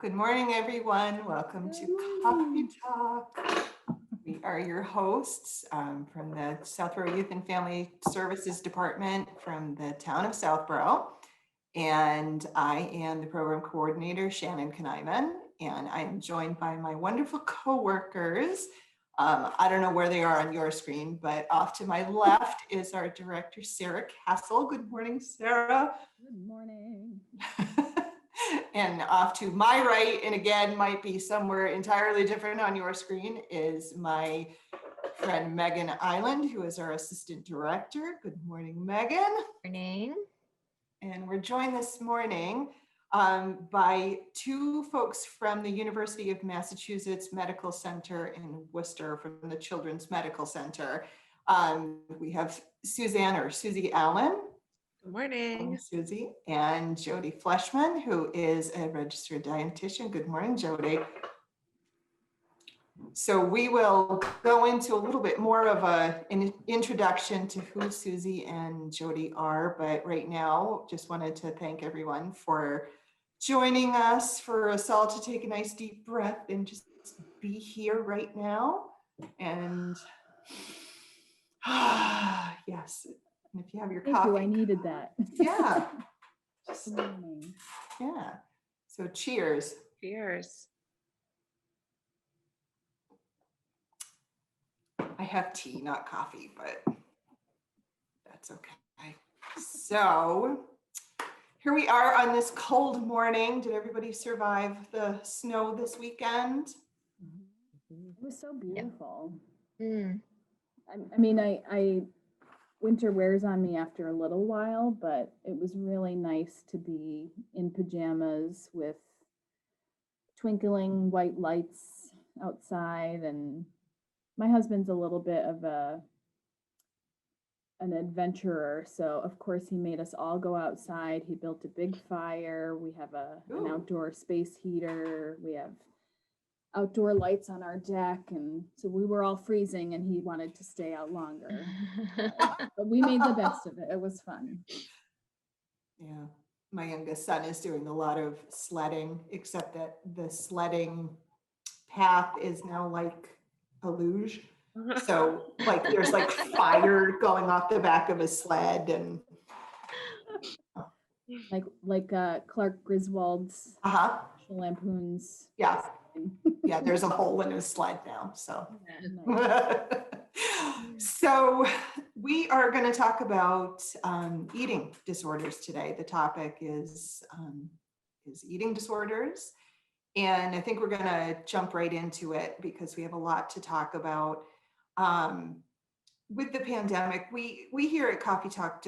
Good morning, everyone. Welcome to Coffee Talk. We are your hosts from the Southborough Youth and Family Services Department from the town of Southborough. And I am the program coordinator, Shannon Kaniman, and I am joined by my wonderful coworkers. I don't know where they are on your screen, but off to my left is our director, Sarah Castle. Good morning, Sarah. Good morning. And off to my right, and again, might be somewhere entirely different on your screen, is my friend Megan Island, who is our assistant director. Good morning, Megan. Morning. And we're joined this morning by two folks from the University of Massachusetts Medical Center in Worcester, from the Children's Medical Center. We have Suzie Allen. Good morning. Suzie, and Jody Fleshman, who is a registered dietitian. Good morning, Jody. So we will go into a little bit more of an introduction to who Suzie and Jody are, but right now, just wanted to thank everyone for joining us, for us all to take a nice deep breath and just be here right now. And yes. And if you have your Thank coffee. you, I needed that. Yeah. Good morning. Yeah. So cheers. Cheers. I have tea, not coffee, but that's okay. So here we are on this cold morning. Did everybody survive the snow this weekend? It was so beautiful. Mm. I mean, I winter wears on me after a little while, but it was really nice to be in pajamas with twinkling white lights outside. And my husband's a little bit of an adventurer, so of course he made us all go outside. He built a big fire. We have an outdoor space heater. We have outdoor lights on our deck, and so we were all freezing and he wanted to stay out longer. But we made the best of it. It was fun. Yeah. My youngest son is doing a lot of sledding, except that the sledding path is now like a luge. So like there's like fire going off the back of a sled, and like Clark Griswold's Lampoon's. Yeah. Yeah, there's a hole in his sled now. So so we are going to talk about eating disorders today. The topic is eating disorders. And I think we're going to jump right into it because we have a lot to talk about. With the pandemic, we here at Coffee Talk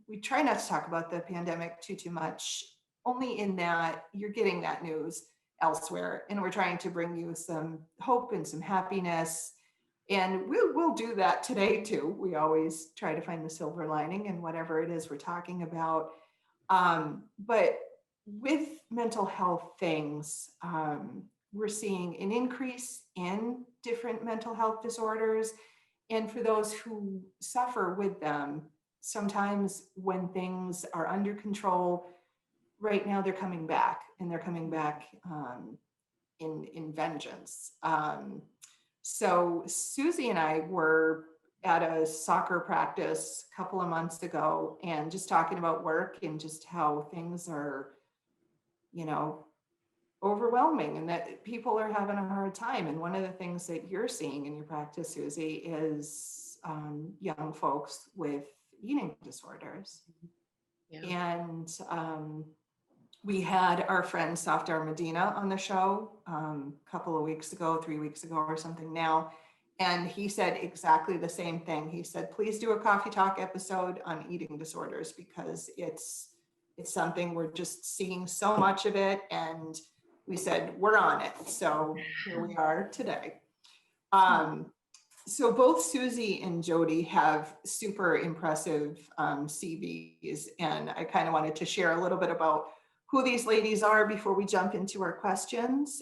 we try not to talk about the pandemic too much, only in that you're getting that news elsewhere, and we're trying to bring you some hope and some happiness. And we'll do that today too. We always try to find the silver lining in whatever it is we're talking about. But with mental health things, we're seeing an increase in different mental health disorders. And for those who suffer with them, sometimes when things are under control, right now they're coming back, and they're coming back in vengeance. So Suzie and I were at a soccer practice a couple of months ago and just talking about work and just how things are, overwhelming, and that people are having a hard time. And one of the things that you're seeing in your practice, Suzie, is young folks with eating disorders. Yeah. And we had our friend Safdar Medina on the show a couple of weeks ago, 3 weeks ago or something now. And he said exactly the same thing. He said, please do a Coffee Talk episode on eating disorders, because it's something we're just seeing so much of it. And we said, we're on it. So here we are today. So both Suzie and Jody have super impressive CVs. And I kind of wanted to share a little bit about who these ladies are before we jump into our questions.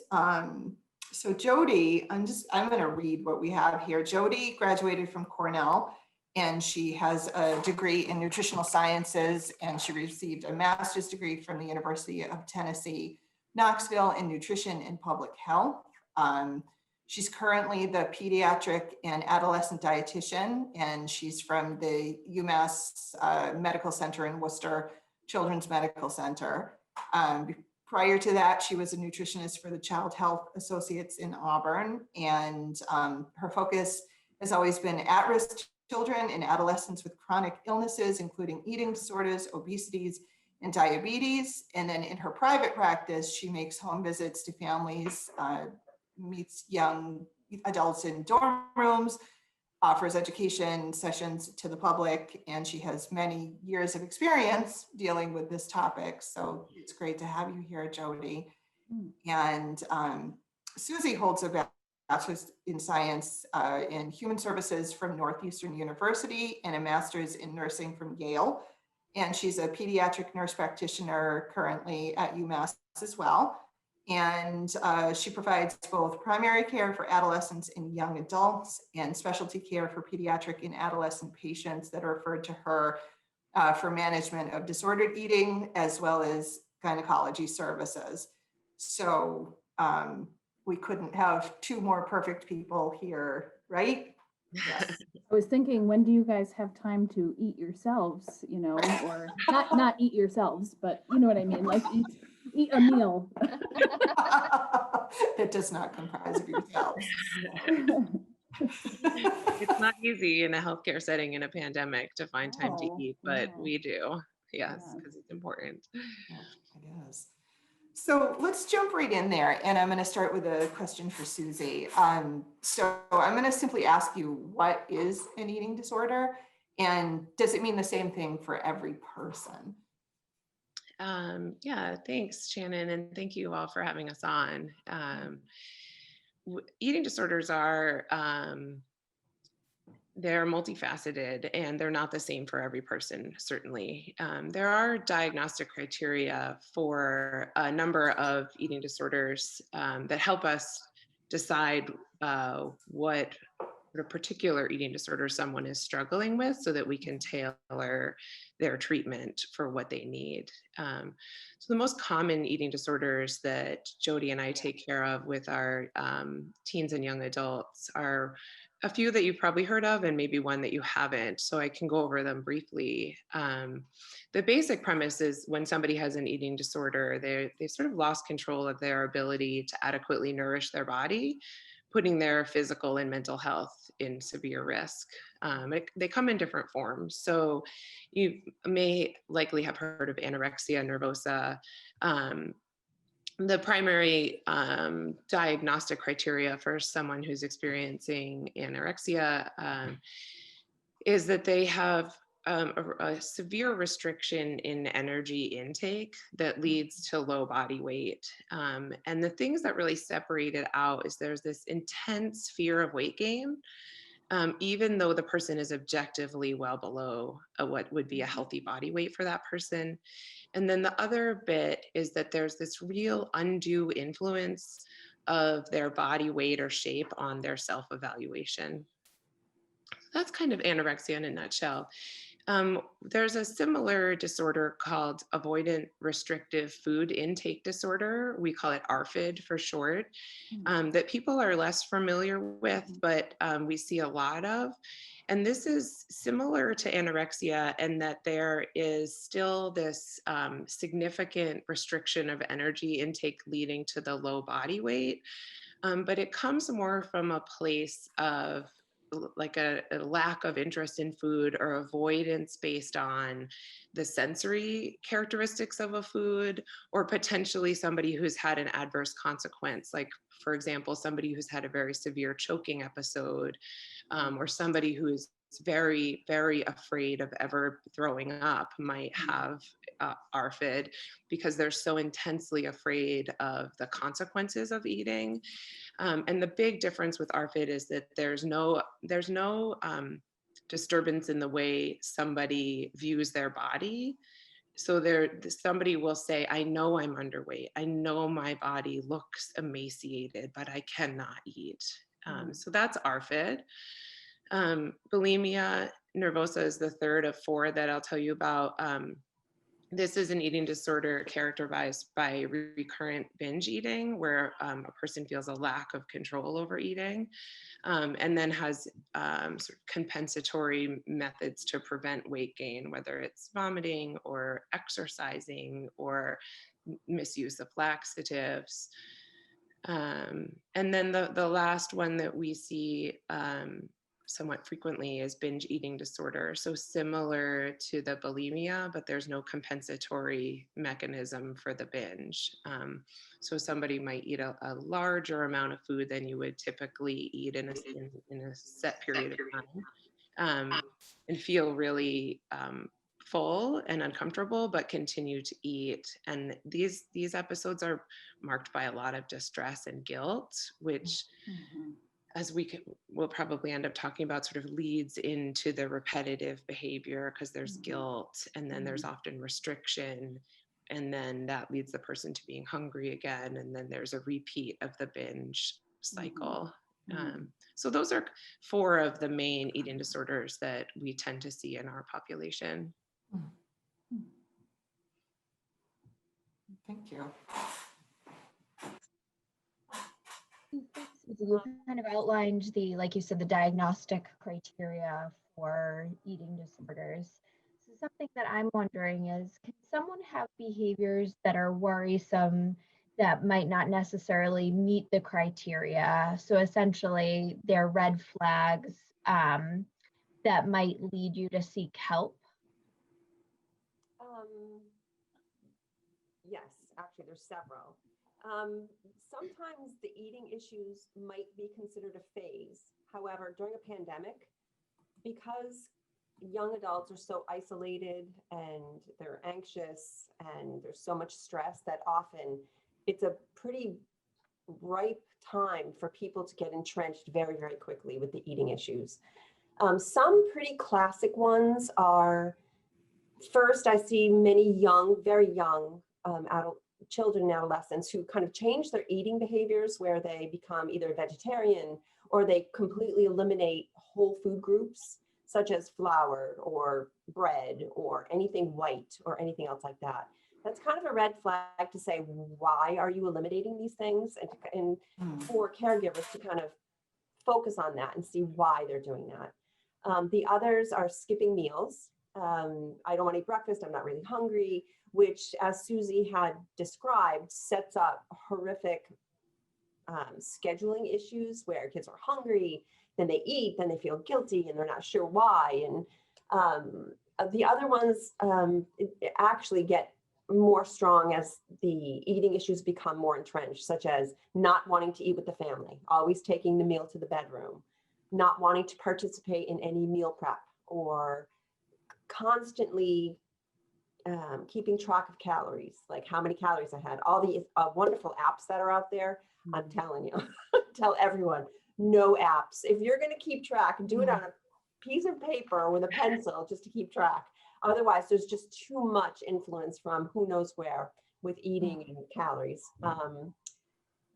So Jody, I'm going to read what we have here. Jody graduated from Cornell, and she has a degree in nutritional sciences, and she received a master's degree from the University of Tennessee Knoxville in nutrition and public health. She's currently the pediatric and adolescent dietitian, and she's from the UMass Medical Center in Worcester, Children's Medical Center. Prior to that, she was a nutritionist for the Child Health Associates in Auburn, and her focus has always been at-risk children and adolescents with chronic illnesses, including eating disorders, obesities, and diabetes. And then in her private practice, she makes home visits to families, meets young adults in dorm rooms, offers education sessions to the public, and she has many years of experience dealing with this topic. So it's great to have you here, Jody. And Suzie holds a bachelor's in science in human services from Northeastern University and a master's in nursing from Yale. And she's a pediatric nurse practitioner currently at UMass as well. And she provides both primary care for adolescents and young adults and specialty care for pediatric and adolescent patients that are referred to her for management of disordered eating, as well as gynecology services. So we couldn't have two more perfect people here, right? Yes. I was thinking, when do you guys have time to eat yourselves, you know, or not eat yourselves, but you know what I mean, like eat a meal. That does not comprise of yourselves. It's not easy in a healthcare setting in a pandemic to find time to No, eat, but no. we do. Yes, Yeah. because it's important. Yeah, it is. So let's jump right in there. And I'm going to start with a question for Suzie. So I'm going to simply ask you, what is an eating disorder? And does it mean the same thing for every person? Yeah, thanks, Shannon. And thank you all for having us on. Eating disorders are, they're multifaceted and they're not the same for every person, certainly. There are diagnostic criteria for a number of eating disorders that help us decide what a particular eating disorder someone is struggling with so that we can tailor their treatment for what they need. So the most common eating disorders that Jody and I take care of with our teens and young adults are a few that you've probably heard of and maybe one that you haven't, so I can go over them briefly. The basic premise is when somebody has an eating disorder, they've sort of lost control of their ability to adequately nourish their body, putting their physical and mental health in severe risk. They come in different forms. So you may likely have heard of anorexia nervosa. The primary diagnostic criteria for someone who's experiencing anorexia is that they have a severe restriction in energy intake that leads to low body weight. And the things that really separate it out is there's this intense fear of weight gain, even though the person is objectively well below what would be a healthy body weight for that person. And then the other bit is that there's this real undue influence of their body weight or shape on their self-evaluation. That's kind of anorexia in a nutshell. There's a similar disorder called Avoidant Restrictive Food Intake Disorder. We call it ARFID for short, that people are less familiar with, but we see a lot of. And this is similar to anorexia in that there is still this significant restriction of energy intake leading to the low body weight. But it comes more from a place of like a lack of interest in food or avoidance based on the sensory characteristics of a food, or potentially somebody who's had an adverse consequence, like for example, somebody who's had a very severe choking episode, or somebody who's very, very afraid of ever throwing up might have ARFID because they're so intensely afraid of the consequences of eating. And the big difference with ARFID is that there's no disturbance in the way somebody views their body. So somebody will say, I know I'm underweight. I know my body looks emaciated, but I cannot eat. So that's ARFID. Bulimia nervosa is the third of four that I'll tell you about. This is an eating disorder characterized by recurrent binge eating, where a person feels a lack of control over eating, and then has sort of compensatory methods to prevent weight gain, whether it's vomiting or exercising or misuse of laxatives. And then the last one that we see somewhat frequently is binge eating disorder. So similar to the bulimia, but there's no compensatory mechanism for the binge. So somebody might eat a larger amount of food than you would typically eat in a set period of time, and feel really full and uncomfortable, but continue to eat. And these episodes are marked by a lot of distress and guilt, which, as we'll probably end up talking about, sort of leads into the repetitive behavior, because there's guilt, and then there's often restriction, and then that leads the person to being hungry again, and then there's a repeat of the binge cycle. So those are 4 of the main eating disorders that we tend to see in our population. Thank you. You kind of outlined the, like you said, the diagnostic criteria for eating disorders. So something that I'm wondering is, can someone have behaviors that are worrisome that might not necessarily meet the criteria? So essentially, they're red flags that might lead you to seek help. Yes, actually, there's several. Sometimes the eating issues might be considered a phase. However, during a pandemic, because young adults are so isolated and they're anxious and there's so much stress, that often it's a pretty ripe time for people to get entrenched very, very quickly with the eating issues. Some pretty classic ones are, first, I see many young, very young children and adolescents who kind of change their eating behaviors, where they become either vegetarian or they completely eliminate whole food groups, such as flour or bread or anything white or anything else like that. That's kind of a red flag to say, why are you eliminating these things? And for caregivers to kind of focus on that and see why they're doing that. The others are skipping meals. I don't want to eat breakfast, I'm not really hungry, which, as Suzie had described, sets up horrific scheduling issues where kids are hungry, then they eat, then they feel guilty, and they're not sure why. And the other ones actually get more strong as the eating issues become more entrenched, such as not wanting to eat with the family, always taking the meal to the bedroom, not wanting to participate in any meal prep, or constantly keeping track of calories, like how many calories I had. All the wonderful apps that are out there, I'm telling you, tell everyone, no apps. If you're going to keep track, do it on a piece of paper with a pencil just to keep track. Otherwise, there's just too much influence from who knows where with eating and calories.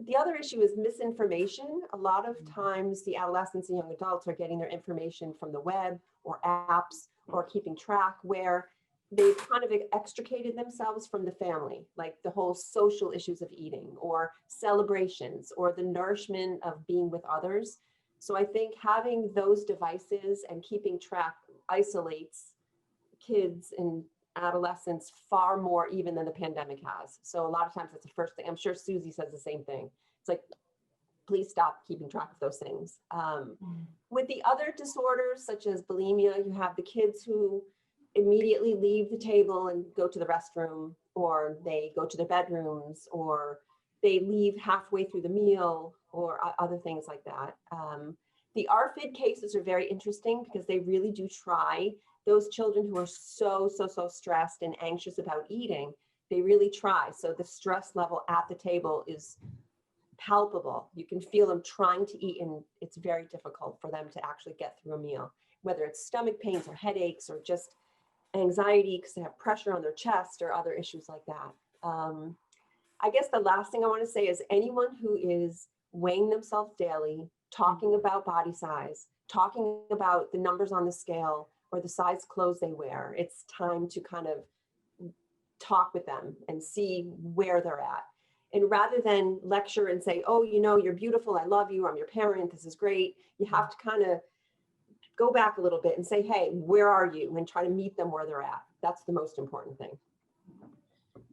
The other issue is misinformation. A lot of times the adolescents and young adults are getting their information from the web or apps or keeping track, where they've kind of extricated themselves from the family, like the whole social issues of eating or celebrations or the nourishment of being with others. So I think having those devices and keeping track isolates kids and adolescents far more even than the pandemic has. So a lot of times that's the first thing. I'm sure Suzie says the same thing. It's like, please stop keeping track of those things. With the other disorders, such as bulimia, you have the kids who immediately leave the table and go to the restroom, or they go to their bedrooms, or they leave halfway through the meal, or other things like that. The RFID cases are very interesting because they really do try. Those children who are so stressed and anxious about eating, they really try. So the stress level at the table is palpable. You can feel them trying to eat, and it's very difficult for them to actually get through a meal, whether it's stomach pains or headaches or just anxiety because they have pressure on their chest or other issues like that. I guess the last thing I want to say is anyone who is weighing themselves daily, talking about body size, talking about the numbers on the scale or the size clothes they wear, it's time to kind of talk with them and see where they're at. And rather than lecture and say, oh, you know, you're beautiful, I love you, I'm your parent, this is great, you have to kind of go back a little bit and say, hey, where are you? And try to meet them where they're at. That's the most important thing.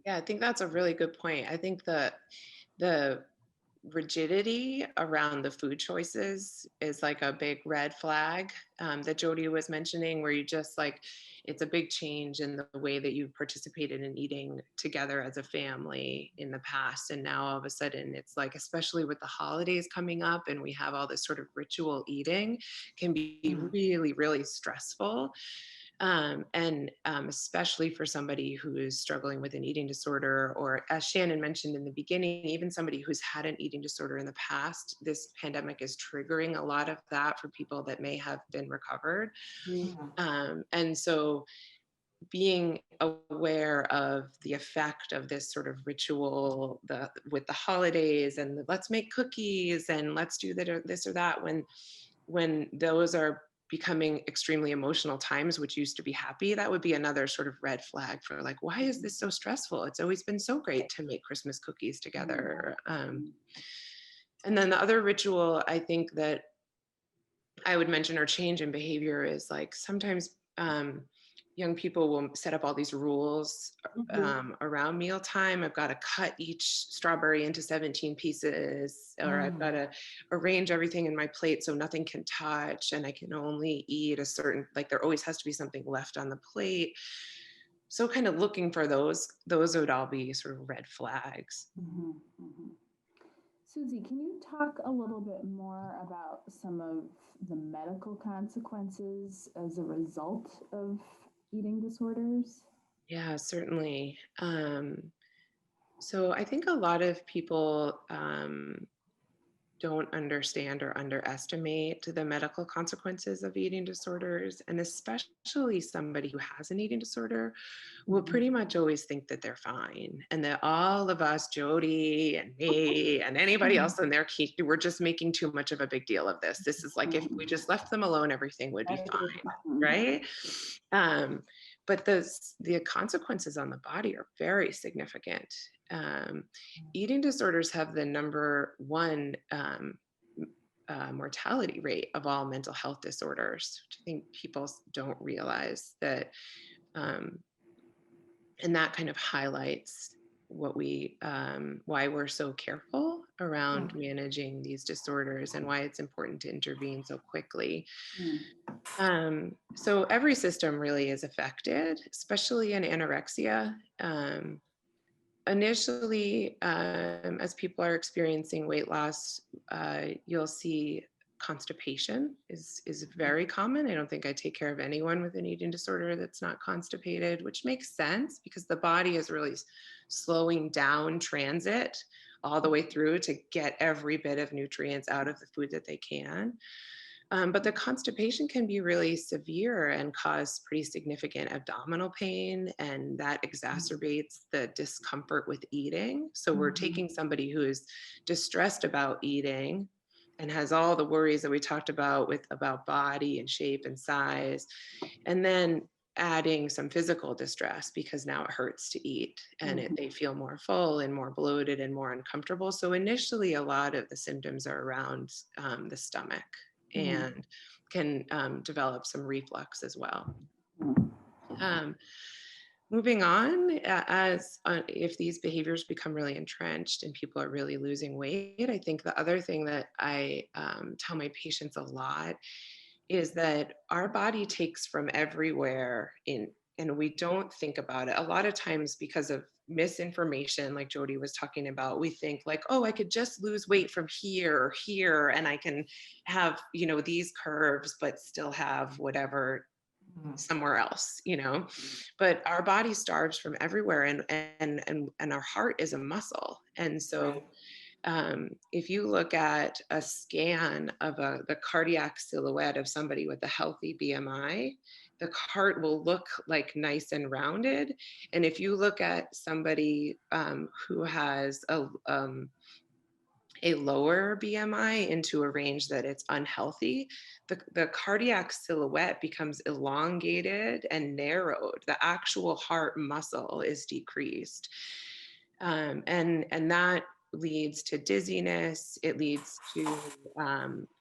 Yeah, I think that's a really good point. I think the rigidity around the food choices is like a big red flag that Jody was mentioning, where you just like, it's a big change in the way that you participated in eating together as a family in the past. And now all of a sudden it's like, especially with the holidays coming up and we have all this sort of ritual eating, can be really, really stressful. Especially for somebody who is struggling with an eating disorder, or as Shannon mentioned in the beginning, even somebody who's had an eating disorder in the past, this pandemic is triggering a lot of that for people that may have been recovered. And so being aware of the effect of this sort of ritual with the holidays and let's make cookies and let's do that or this or that, when those are becoming extremely emotional times, which used to be happy, that would be another sort of red flag for like, why is this so stressful? It's always been so great to make Christmas cookies together. And then the other ritual I think that I would mention or change in behavior is like sometimes young people will set up all these rules around mealtime. I've got to cut each strawberry into 17 pieces, or I've got to arrange everything in my plate so nothing can touch, and I can only eat a certain, like there always has to be something left on the plate. So kind of looking for those would all be sort of red flags. Suzie, can you talk a little bit more about some of the medical consequences as a result of eating disorders? Yeah, certainly. So I think a lot of people don't understand or underestimate the medical consequences of eating disorders. And especially somebody who has an eating disorder will pretty much always think that they're fine. And that all of us, Jody and me and anybody else in their key, we're just making too much of a big deal of this. This is like, if we just left them alone, everything would be fine, right? But the consequences on the body are very significant. Eating disorders have the number one mortality rate of all mental health disorders, which I think people don't realize that. And that kind of highlights what why we're so careful around managing these disorders and why it's important to intervene so quickly. So every system really is affected, especially in anorexia. Initially, as people are experiencing weight loss, you'll see constipation is very common. I don't think I take care of anyone with an eating disorder that's not constipated, which makes sense because the body is really slowing down transit all the way through to get every bit of nutrients out of the food that they can. But the constipation can be really severe and cause pretty significant abdominal pain, and that exacerbates the discomfort with eating. So we're taking somebody who is distressed about eating and has all the worries that we talked about about body and shape and size, and then adding some physical distress because now it hurts to eat and they feel more full and more bloated and more uncomfortable. So initially, a lot of the symptoms are around the stomach and can develop some reflux as well. Moving on, if these behaviors become really entrenched and people are really losing weight, I think the other thing that I tell my patients a lot is that our body takes from everywhere and we don't think about it. A lot of times because of misinformation, like Jody was talking about, we think like, oh, I could just lose weight from here or here and I can have, these curves, but still have whatever somewhere else, but our body starves from everywhere and our heart is a muscle. And so if you look at a scan of the cardiac silhouette of somebody with a healthy BMI, the heart will look like nice and rounded. And if you look at somebody who has a lower BMI into a range that it's unhealthy, the cardiac silhouette becomes elongated and narrowed. The actual heart muscle is decreased. And that leads to dizziness, it leads to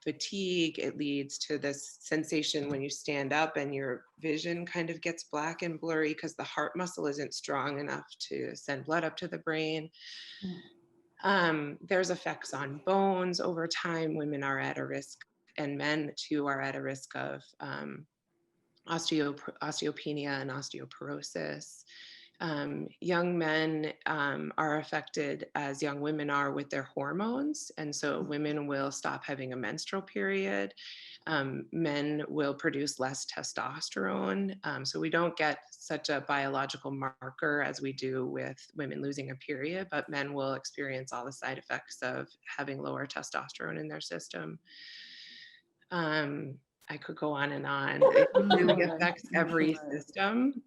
fatigue, it leads to this sensation when you stand up and your vision kind of gets black and blurry because the heart muscle isn't strong enough to send blood up to the brain. There's effects on bones over time. Women are at a risk, and men too are at a risk of osteopenia and osteoporosis. Young men are affected as young women are with their hormones. And so women will stop having a menstrual period. Men will produce less testosterone. So we don't get such a biological marker as we do with women losing a period, but men will experience all the side effects of having lower testosterone in their system. I could go on and on. It really affects every system.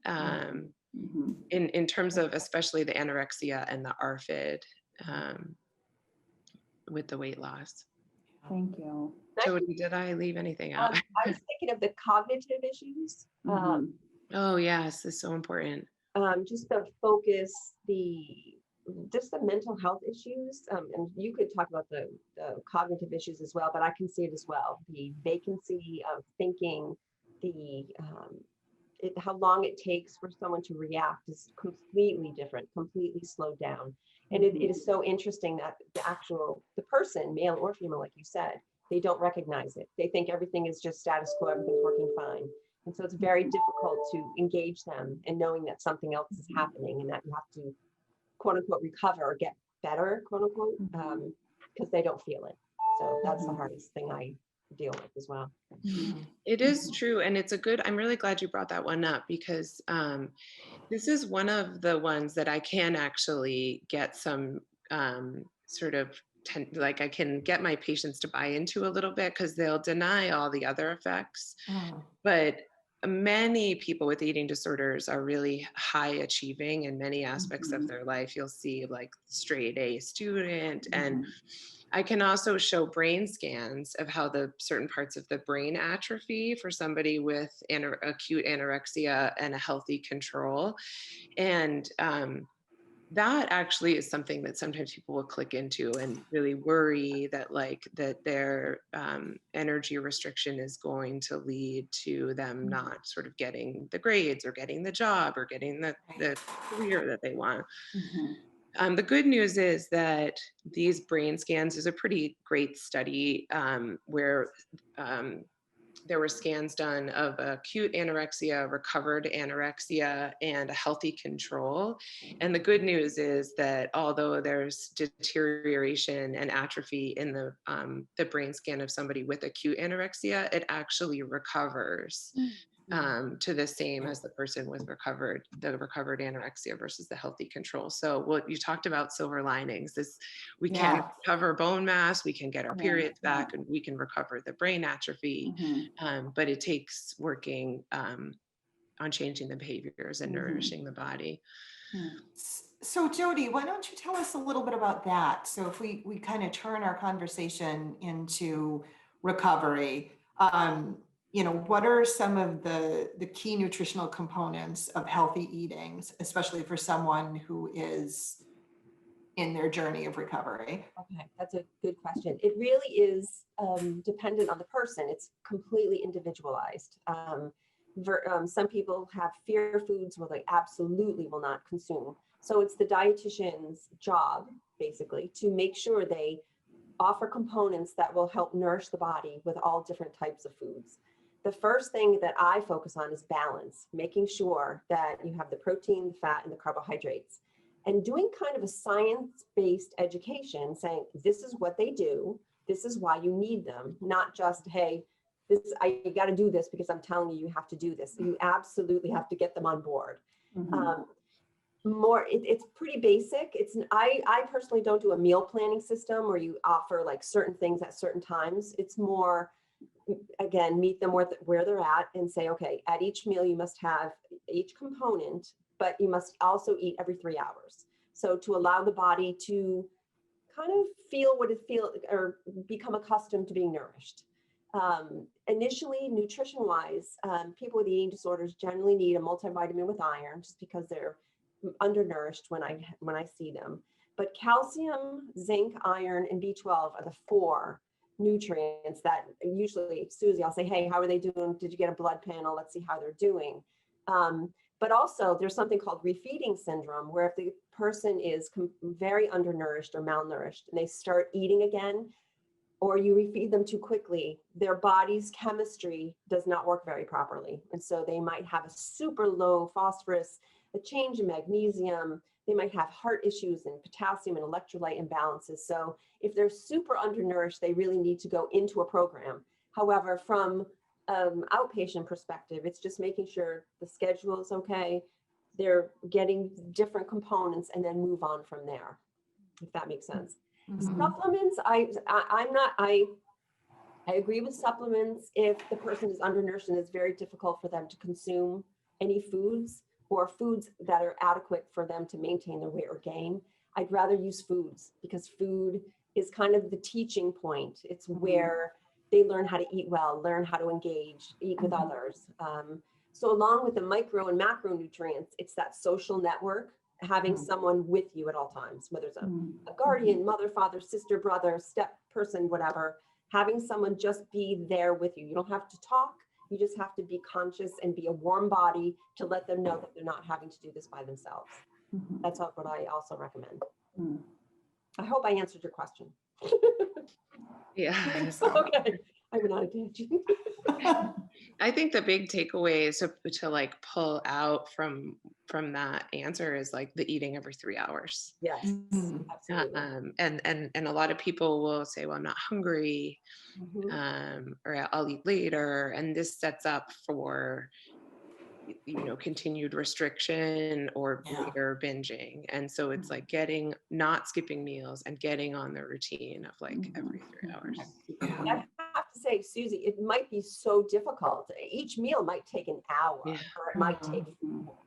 In terms of especially the anorexia and the ARFID with the weight loss. Thank you. Jody, did I leave anything out? I was thinking of the cognitive issues. Oh yes, it's so important. Just the focus, just the mental health issues. And you could talk about the cognitive issues as well, but I can see it as well. The vacancy of thinking, how long it takes for someone to react is completely different, completely slowed down. And it is so interesting that the person, male or female, like you said, they don't recognize it. They think everything is just status quo, everything's working fine. And so it's very difficult to engage them in knowing that something else is happening and that you have to, quote unquote, recover or get better, quote unquote, because they don't feel it. So that's the hardest thing I deal with as well. It is true. And I'm really glad you brought that one up because this is one of the ones that I can actually get some sort of I can get my patients to buy into a little bit because they'll deny all the other effects. But many people with eating disorders are really high achieving in many aspects of their life. You'll see like straight A student, and I can also show brain scans of how the certain parts of the brain atrophy for somebody with acute anorexia and a healthy control. And that actually is something that sometimes people will click into and really worry that their energy restriction is going to lead to them not sort of getting the grades or getting the job or getting the career that they want. The good news is that these brain scans is a pretty great study where there were scans done of acute anorexia, recovered anorexia, and a healthy control. And the good news is that although there's deterioration and atrophy in the brain scan of somebody with acute anorexia, it actually recovers to the same as the person with recovered anorexia versus the healthy control. So what you talked about, silver linings, is we can recover bone mass, we can get our periods back, and we can recover the brain atrophy. But it takes working on changing the behaviors and nourishing the body. So Jody, why don't you tell us a little bit about that? So if we kind of turn our conversation into recovery, what are some of the key nutritional components of healthy eating, especially for someone who is in their journey of recovery? Okay, that's a good question. It really is dependent on the person. It's completely individualized. Some people have fear foods where they absolutely will not consume. So it's the dietitian's job, basically, to make sure they offer components that will help nourish the body with all different types of foods. The first thing that I focus on is balance, making sure that you have the protein, the fat, and the carbohydrates. And doing kind of a science-based education, saying this is what they do, this is why you need them, not just, hey, you got to do this because I'm telling you have to do this. You absolutely have to get them on board. It's pretty basic. I personally don't do a meal planning system where you offer like certain things at certain times. It's more, again, meet them where they're at and say, okay, at each meal you must have each component, but you must also eat every 3 hours. So to allow the body to kind of feel what it feels or become accustomed to being nourished. Initially, nutrition-wise, people with eating disorders generally need a multivitamin with iron just because they're undernourished when I see them. But calcium, zinc, iron, and B12 are the 4 nutrients that usually, Suzie, I'll say, hey, how are they doing? Did you get a blood panel? Let's see how they're doing. But also there's something called refeeding syndrome, where if the person is very undernourished or malnourished and they start eating again, or you refeed them too quickly, their body's chemistry does not work very properly. And so they might have a super low phosphorus, a change in magnesium, they might have heart issues and potassium and electrolyte imbalances. So if they're super undernourished, they really need to go into a program. However, from outpatient perspective, it's just making sure the schedule is okay, they're getting different components, and then move on from there, if that makes sense. Mhm. Supplements, I agree with supplements if the person is undernourished and it's very difficult for them to consume any foods or foods that are adequate for them to maintain their weight or gain. I'd rather use foods because food is kind of the teaching point. It's where they learn how to eat well, learn how to engage, eat with others. So along with the micro and macronutrients, it's that social network, having someone with you at all times, whether it's a guardian, mother, father, sister, brother, step person, whatever, having someone just be there with you. You don't have to talk. You just have to be conscious and be a warm body to let them know that they're not having to do this by themselves. That's what I also recommend. I hope I answered your question. Yeah. Okay, I went on a tangent. I think the big takeaway is to like pull out from that answer is like the eating every 3 hours. Yes, absolutely. And a lot of people will say, well, I'm not hungry, or I'll eat later. And this sets up for, continued restriction or later binging. And so it's like not skipping meals and getting on the routine of like every 3 hours. I have to say, Suzie, it might be so difficult. Each meal might take an hour, or it might take 4,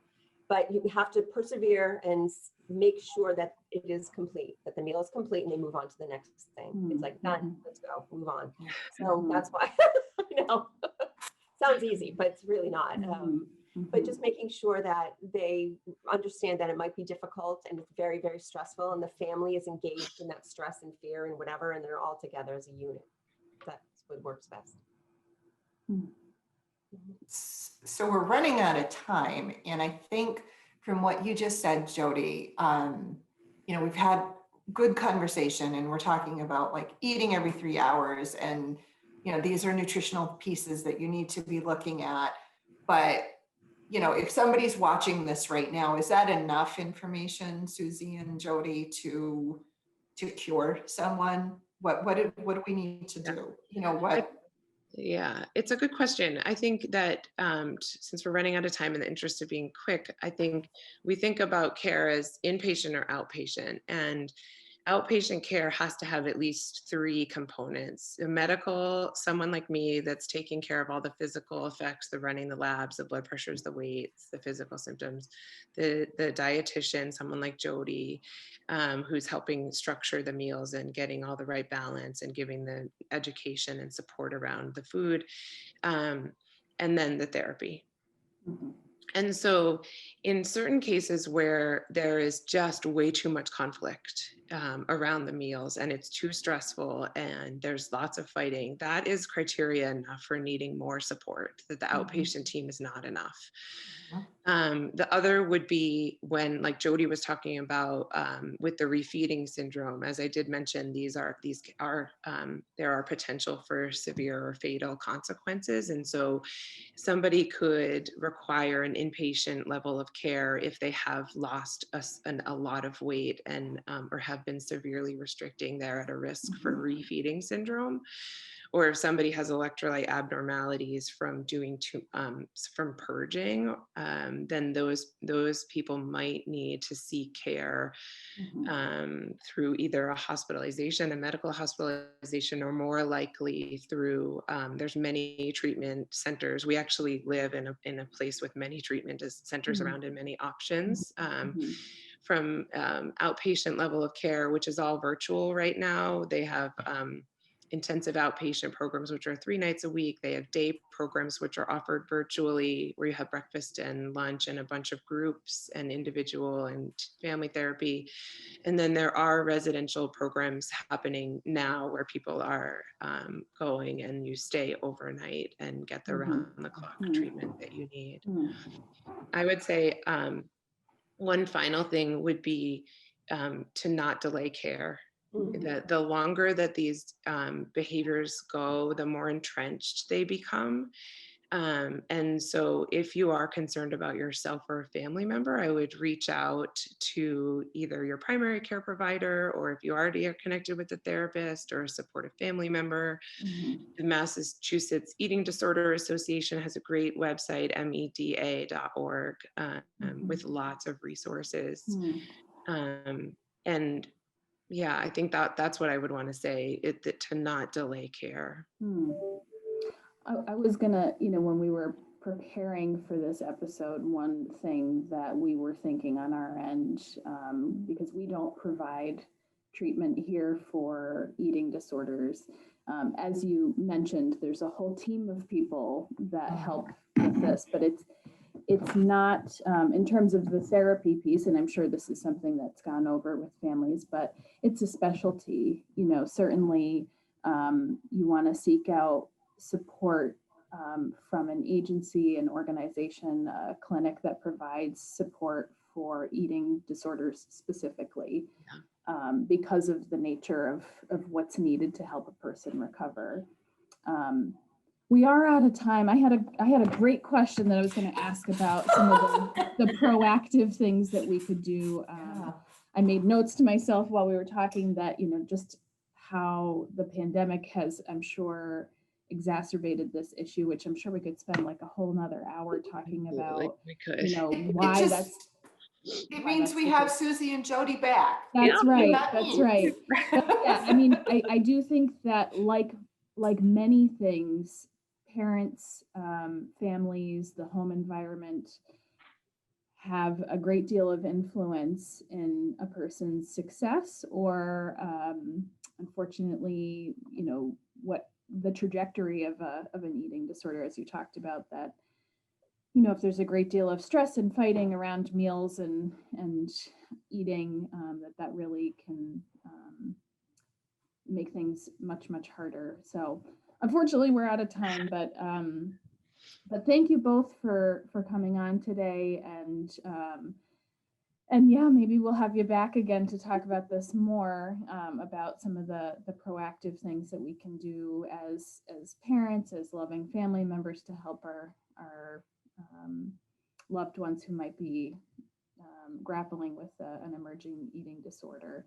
but you have to persevere and make sure that it is complete, that the meal is complete, and they move on to the next thing. It's like, done, let's go, move on. So that's why, I know, sounds easy, but it's really not. But just making sure that they understand that it might be difficult and it's very, very stressful, and the family is engaged in that stress and fear and whatever, and they're all together as a unit. That's what works best. So we're running out of time. And I think from what you just said, Jody, we've had good conversation, and we're talking about like eating every 3 hours. And, these are nutritional pieces that you need to be looking at. But, if somebody's watching this right now, is that enough information, Suzie and Jody, to cure someone? What do we need to do? Yeah, it's a good question. I think that since we're running out of time, in the interest of being quick, I think we think about care as inpatient or outpatient, and outpatient care has to have at least 3 components. The medical, someone like me that's taking care of all the physical effects, the running the labs, the blood pressures, the weights, the physical symptoms. The dietitian, someone like Jody, who's helping structure the meals and getting all the right balance and giving the education and support around the food. And then the therapy. And so in certain cases where there is just way too much conflict around the meals, and it's too stressful and there's lots of fighting, that is criteria enough for needing more support, that the outpatient team is not enough. The other would be when, like Jody was talking about, with the refeeding syndrome, as I did mention, there are potential for severe or fatal consequences. And so somebody could require an inpatient level of care if they have lost a lot of weight and or have been severely restricting. They're at a risk for refeeding syndrome. Or if somebody has electrolyte abnormalities from from purging, then those people might need to seek care through either a hospitalization, a medical hospitalization, or more likely through, there's many treatment centers. We actually live in a place with many treatment centers around and many options from outpatient level of care, which is all virtual right now. They have intensive outpatient programs, which are 3 nights a week. They have day programs, which are offered virtually, where you have breakfast and lunch and a bunch of groups and individual and family therapy. And then there are residential programs happening now where people are going and you stay overnight and get the round-the-clock treatment that you need. I would say one final thing would be to not delay care. The longer that these behaviors go, the more entrenched they become. And so if you are concerned about yourself or a family member, I would reach out to either your primary care provider, or if you already are connected with a therapist or a supportive family member. The Massachusetts Eating Disorder Association has a great website, meda.org, with lots of resources. And yeah, I think that's what I would want to say, to not delay care. I was gonna, when we were preparing for this episode, one thing that we were thinking on our end, because we don't provide treatment here for eating disorders. As you mentioned, there's a whole team of people that help with this, but it's not in terms of the therapy piece, and I'm sure this is something that's gone over with families, but it's a specialty. Certainly you want to seek out support from an agency, an organization, a clinic that provides support for eating disorders specifically, because of the nature of what's needed to help a person recover. We are out of time. I had a great question that I was going to ask about some of the proactive things that we could do. I made notes to myself while we were talking that, just how the pandemic has, I'm sure, exacerbated this issue, which I'm sure we could spend like a whole nother hour talking about. We could. Why it means we have Suzie and Jody back. That's right. That's right. But yeah, I mean, I do think that like many things, parents, families, the home environment have a great deal of influence in a person's success or, unfortunately, what the trajectory of an eating disorder, as you talked about, that, if there's a great deal of stress and fighting around meals and eating, that really can make things much, much harder. So unfortunately we're out of time, but thank you both for coming on today, and yeah, maybe we'll have you back again to talk about this more, about some of the proactive things that we can do as parents, as loving family members, to help our loved ones who might be grappling with an emerging eating disorder.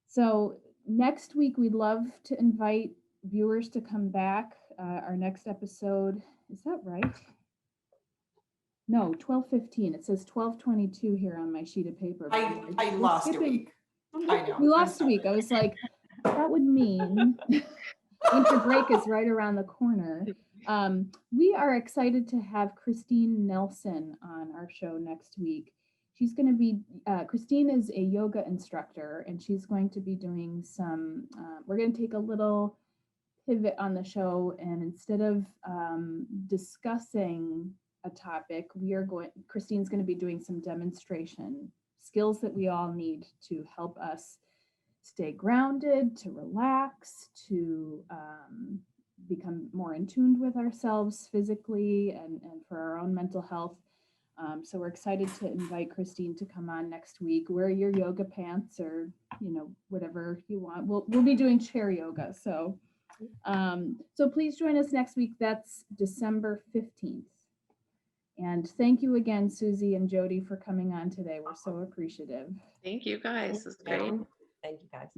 So next week, we'd love to invite viewers to come back. Our next episode, is that right? No, 12:15. It says 12:22 here on my sheet of paper. I lost a week. I know. We lost a week. I was like, that would mean winter break is right around the corner. We are excited to have Christine Nelson on our show next week. She's going to be, Christine is a yoga instructor, and she's going to be doing some, we're going to take a little pivot on the show, and instead of discussing a topic, Christine's going to be doing some demonstration skills that we all need to help us stay grounded, to relax, to become more in tune with ourselves physically and for our own mental health. So we're excited to invite Christine to come on next week. Wear your yoga pants or, whatever you want. We'll be doing chair yoga. So please join us next week. That's December 15th. And thank you again, Suzie and Jody, for coming on today. We're so appreciative. Thank you guys. This was great. Thank you guys.